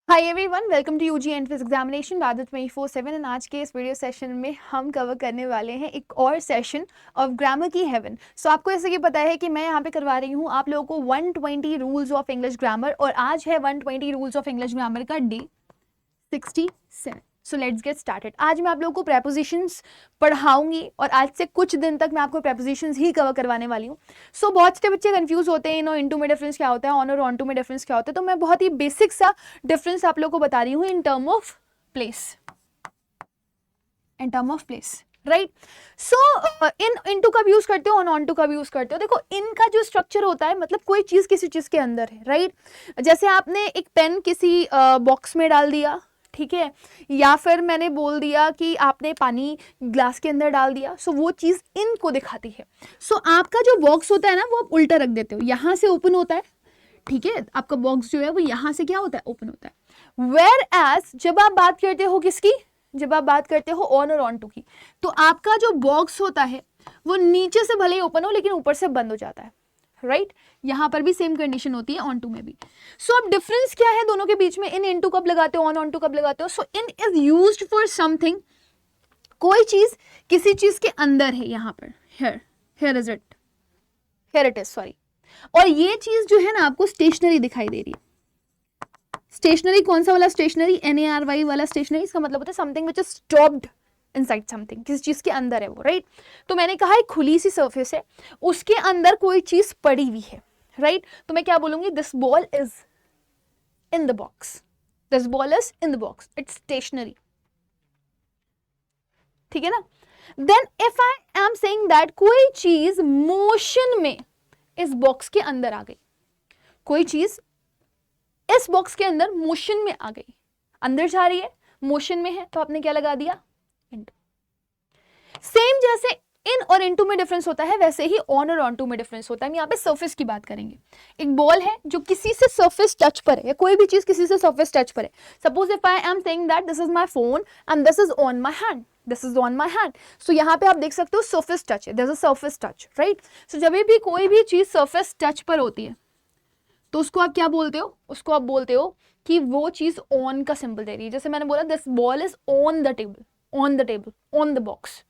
Hi everyone, welcome to UG entrance examination Bharat 24/7 and आज के इस वीडियो सेशन में हम कवर करने वाले हैं एक और सेशन ऑफ ग्रामर की हेवन। सो आपको जैसे कि पता है कि मैं यहाँ पे करवा रही हूँ आप लोगों को 120 रूल्स ऑफ इंग्लिश ग्रामर और आज है 120 रूल्स ऑफ इंग्लिश ग्रामर का day 67। So let's get started. आज मैं आप लोगों को प्रेपोजिशंस पढ़ाऊंगी और आज से कुछ दिन तक मैं आपको प्रेपोजिशंस ही कवर करवाने वाली हूँ। सो बहुत से बच्चे कंफ्यूज होते हैं इन और इनटू में डिफरेंस क्या होता है, ऑन और ऑन टू में डिफरेंस क्या होता है। तो मैं बहुत ही बेसिक सा डिफरेंस आप लोगों को बता रही हूँ in term of place, in term of place, right. So in into कब यूज करते हो, ऑन टू कब यूज करते हो। देखो इनका जो स्ट्रक्चर होता है, मतलब कोई चीज किसी चीज के अंदर है, राइट। जैसे आपने एक पेन किसी बॉक्स में डाल दिया, ठीक है, या फिर मैंने बोल दिया कि आपने पानी ग्लास के अंदर डाल दिया। सो वो चीज इन को दिखाती है। सो आपका जो बॉक्स होता है ना, वो आप उल्टा रख देते हो, यहां से ओपन होता है, ठीक है। आपका बॉक्स जो है वो यहां से क्या होता है, ओपन होता है। वेयर एज जब आप बात करते हो किसकी, जब आप बात करते हो ऑन और ऑन टू की, तो आपका जो बॉक्स होता है वो नीचे से भले ही ओपन हो लेकिन ऊपर से बंद हो जाता है, राइट। यहां पर भी सेम कंडीशन होती है ऑन टू में भी। सो अब डिफरेंस क्या है दोनों के बीच में, इन इनटू कब लगाते हो, ऑन टू कब लगाते हो। सो इन इज यूज्ड फॉर समथिंग, कोई चीज किसी चीज के अंदर है, यहां पर here, here is it, here it is, sorry. और ये चीज जो है ना आपको स्टेशनरी दिखाई दे रही है। स्टेशनरी कौन सा वाला स्टेशनरी, NARY वाला स्टेशनरी, इसका मतलब होता है something which is stopped inside something, किसी चीज के अंदर है वो, राइट। तो मैंने कहा एक खुली सी सरफेस है, उसके अंदर कोई चीज पड़ी हुई है, राइट। तो मैं क्या बोलूंगी, this ball is in the box, this ball is in the box, it's stationary, ठीक है ना। Then if I am saying that कोई चीज मोशन में इस बॉक्स के अंदर आ गई, कोई चीज इस बॉक्स के अंदर मोशन में आ गई, अंदर जा रही है, मोशन में है, तो आपने क्या लगा दिया, इनटू। सेम जैसे इन और इनटू में डिफरेंस होता है, वैसे ही ऑन और ऑन टू में डिफरेंस होता है। हम यहाँ पे सरफेस की बात करेंगे। एक बॉल है जो किसी से सरफेस टच पर है, या कोई भी चीज किसी से सरफेस टच पर है। Suppose if I am saying that this is my phone and this is on my hand, this is on my hand. So यहाँ पे आप देख सकते हो सरफेस टच है, there is a surface touch, right. So जब भी कोई भी चीज सरफेस टच पर होती है तो उसको आप क्या बोलते हो, उसको आप बोलते हो कि वो चीज ऑन का सिंबल दे रही है। जैसे मैंने बोला this ball is on the table, on the table, on the box,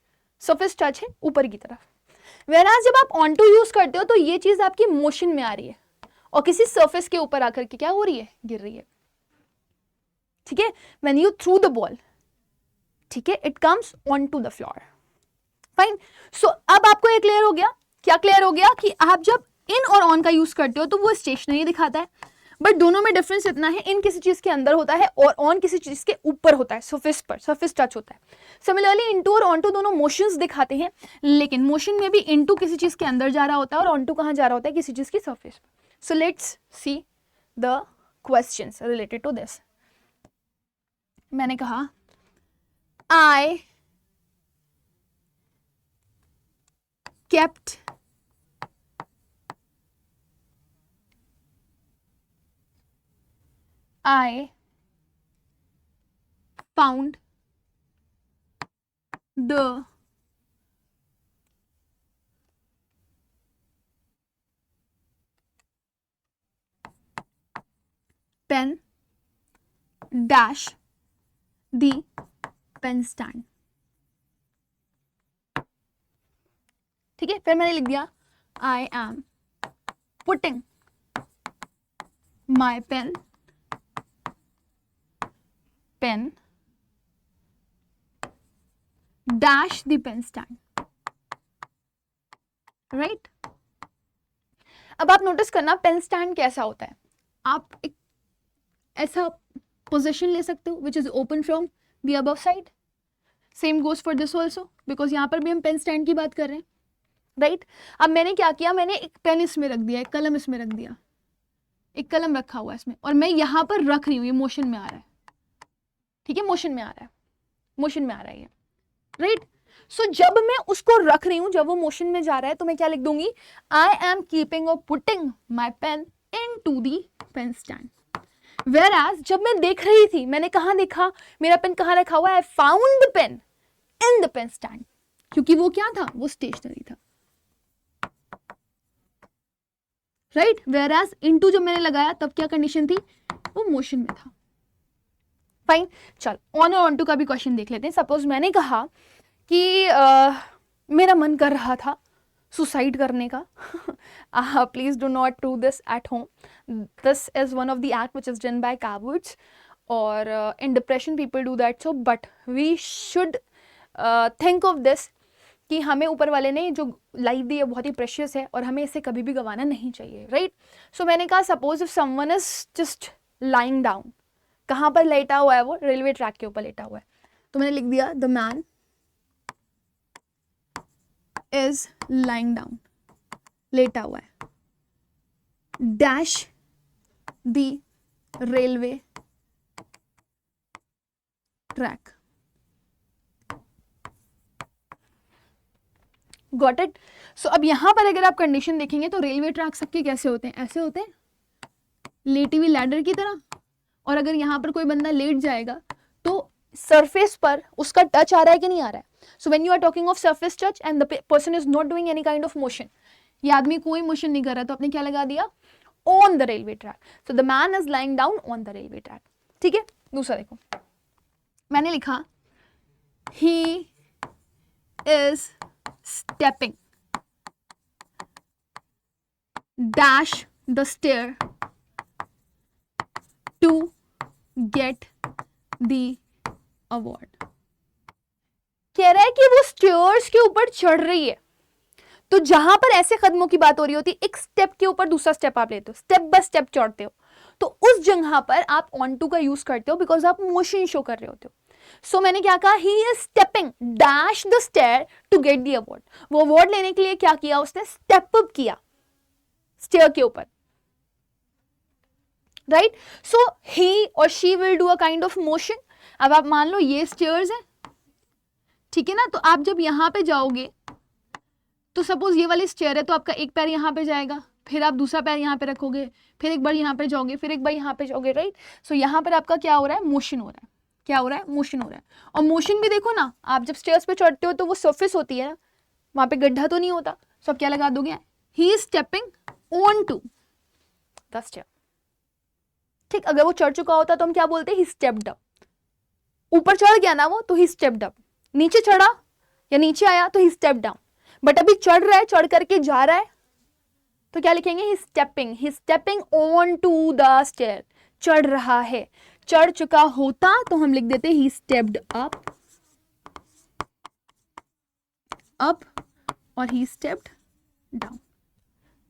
surface touch है ऊपर की तरफ। वेराज जब आप ऑन टू यूज करते हो तो ये चीज आपकी मोशन में आ रही है और किसी सरफेस के ऊपर आकर के क्या हो रही है, गिर रही है, ठीक है। When you throw the ball, ठीक है, it comes on to the floor, fine. So अब आपको ये क्लियर हो गया, क्या क्लियर हो गया कि आप जब इन और ऑन का यूज करते हो तो वो स्टेशनरी दिखाता है, बट दोनों में डिफरेंस इतना है, इन किसी चीज के अंदर होता है और ऑन किसी चीज के ऊपर होता है, सरफेस पर, सरफेस टच होता है। सिमिलरली इनटू और ऑन टू दोनों मोशंस दिखाते हैं, लेकिन मोशन में भी इनटू किसी चीज के अंदर जा रहा होता है और ऑन टू कहां जा रहा होता है, किसी चीज की सरफेस पर। So let's see the questions related to this. मैंने कहा आई kept I found the pen dash the pen stand, ठीक है। फिर मैंने लिख दिया I am putting my pen dash the pen stand, right. अब आप नोटिस करना पेन स्टैंड कैसा होता है। आप एक ऐसा पोजीशन ले सकते हो which is open from the above side. Same goes for this also, because यहां पर भी हम पेन स्टैंड की बात कर रहे हैं, राइट। अब मैंने क्या किया, मैंने एक पेन इसमें रख दिया, एक कलम इसमें रख दिया, एक कलम रखा हुआ है इसमें, और मैं यहां पर रख रही हूं, ये मोशन में आ रहा है, ठीक है, मोशन में आ रहा है, मोशन में आ रहा है ये, राइट। सो जब मैं उसको रख रही हूं, जब वो मोशन में जा रहा है, तो मैं क्या लिख दूंगी, आई एम कीपिंग और putting my pen in to the pen stand. Whereas जब मैं देख रही थी, मैंने कहां देखा, मेरा पेन कहां रखा हुआ है, I found the pen in the pen stand, क्योंकि वो क्या था, वो स्टेशनरी था, राइट। वेयर एज इनटू जब मैंने लगाया तब क्या कंडीशन थी, वो मोशन में था, फाइन, चल ऑन और ऑन टू का भी क्वेश्चन देख लेते हैं. सपोज मैंने कहा कि मेरा मन कर रहा था सुसाइड करने का. Please do not do this at home. This is one of the act which is done by cowards, और in depression people do that. So but we should think of this कि हमें ऊपर वाले ने जो life दी है बहुत ही precious है और हमें इसे कभी भी गंवाना नहीं चाहिए, राइट. सो मैंने कहा suppose if someone is just lying down. कहाँ पर लेटा हुआ है वो? रेलवे ट्रैक के ऊपर लेटा हुआ है. तो मैंने लिख दिया the man is lying down, लेटा हुआ है, dash the railway track. Got it. So अब यहां पर अगर आप कंडीशन देखेंगे तो रेलवे ट्रैक सबके कैसे होते हैं? ऐसे होते हैं, लेटी हुई लैडर की तरह. और अगर यहाँ पर कोई बंदा लेट जाएगा तो सरफेस पर उसका टच आ रहा है कि नहीं आ रहा है? So when you are talking of surface touch and the person is not doing any kind of motion, ये आदमी कोई मोशन नहीं कर रहा, तो आपने क्या लगा दिया? On the railway track. So the man is lying down on the railway track. ठीक है. दूसरा देखो, मैंने लिखा he is stepping dash the stair to get the award. कह रहा है कि वो स्टेयर्स के ऊपर चढ़ रही है. तो जहां पर ऐसे कदमों की बात हो रही होती है, एक स्टेप के ऊपर दूसरा स्टेप आप लेते हो, स्टेप बाय स्टेप चढ़ते हो, तो उस जगह पर आप ऑन टू का यूज करते हो बिकॉज आप मोशन शो कर रहे होते हो. सो मैंने क्या कहा? He is stepping dash the stair to get the award. वो अवार्ड लेने के लिए क्या किया? उसने स्टेप अप किया स्टेयर के ऊपर, राइट. सो ही और she will do a kind of motion. अब आप मान लो ये स्टेयर्स है, ठीक है ना. तो आप जब यहां पे जाओगे तो सपोज ये वाली स्टेयर है, तो आपका एक पैर यहां पे जाएगा, फिर आप दूसरा पैर यहां पे रखोगे, फिर एक बार यहां पे जाओगे, फिर एक बार यहां पे जाओगे, राइट. सो यहां पर आपका क्या हो रहा है? मोशन हो रहा है. क्या हो रहा है? मोशन हो रहा है. और मोशन भी देखो ना, आप जब स्टेयर्स पे चढ़ते हो तो वो सरफेस होती है ना, वहां पे गड्ढा तो नहीं होता. सो आप क्या लगा दोगे? He is stepping on to the stair. ठीक. अगर वो चढ़ चुका होता तो हम क्या बोलते? ही स्टेप्ड अप. ऊपर चढ़ गया ना वो, तो ही स्टेप्ड अप. नीचे चढ़ा या नीचे आया तो ही स्टेप डाउन. बट अभी चढ़ रहा है, चढ़ करके जा रहा है, तो क्या लिखेंगे? He stepping on to the stair. चढ़ रहा है. चढ़ चुका होता तो हम लिख देते ही स्टेप्ड अप और ही स्टेप्ड डाउन.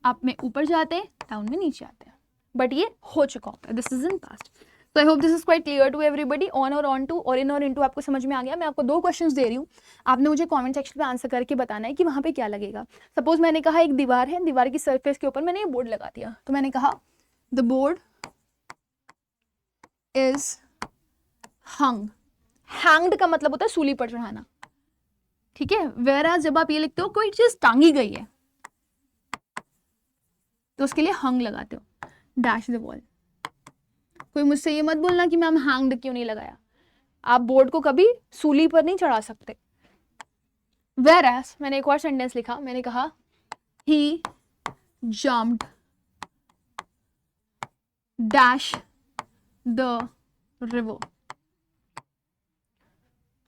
अप में ऊपर जाते हैं, डाउन में नीचे आते हैं, बट ये हो चुका होता है. This is in past. तो I hope this is quite clear to everybody. On और ऑन टू और इन और इनटू आपको समझ में आ गया. मैं आपको 2 क्वेश्चंस दे रही हूँ, आपने मुझे कमेंट सेक्शन में आंसर करके बताना है कि वहां पे क्या लगेगा. सपोज मैंने कहा एक दीवार है, दीवार की सरफेस के ऊपर मैंने ये बोर्ड लगा दिया, तो मैंने कहा the board is hung. Hanged का मतलब होता है सूली पर चढ़ाना, ठीक है. वेयरएज जब आप ये लिखते हो कोई चीज टांगी गई है तो उसके लिए हंग लगाते हो. Dash the wall. कोई मुझसे ये मत बोलना कि मैम हैंग्ड क्यों नहीं लगाया. आप बोर्ड को कभी सूली पर नहीं चढ़ा सकते. वेयरएज मैंने एक और सेंटेंस लिखा, मैंने कहा ही जम्प्ड डैश द रिवर.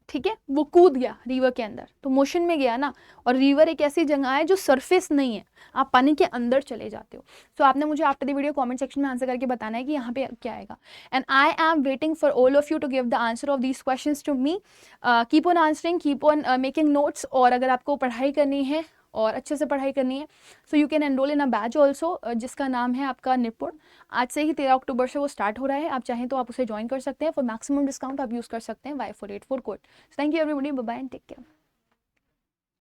ठीक है. वो कूद गया रिवर के अंदर, तो मोशन में गया ना. और रिवर एक ऐसी जगह है जो सरफेस नहीं है, आप पानी के अंदर चले जाते हो. सो आपने मुझे after the video comment section में आंसर करके बताना है कि यहाँ पे क्या आएगा. And I am waiting for all of you to give the answer of these questions to me. Keep on answering, keep on making notes. और अगर आपको पढ़ाई करनी है और अच्छे से पढ़ाई करनी है, so you can enrol in a batch also, जिसका नाम है आपका निपुण. आज से ही 13 अक्टूबर से वो स्टार्ट हो रहा है. आप चाहें तो आप उसे ज्वाइन कर सकते हैं. फॉर मैक्सिमम डिस्काउंट आप यूज़ कर सकते हैं Y484 code. Thank you everybody. Bye bye and take care.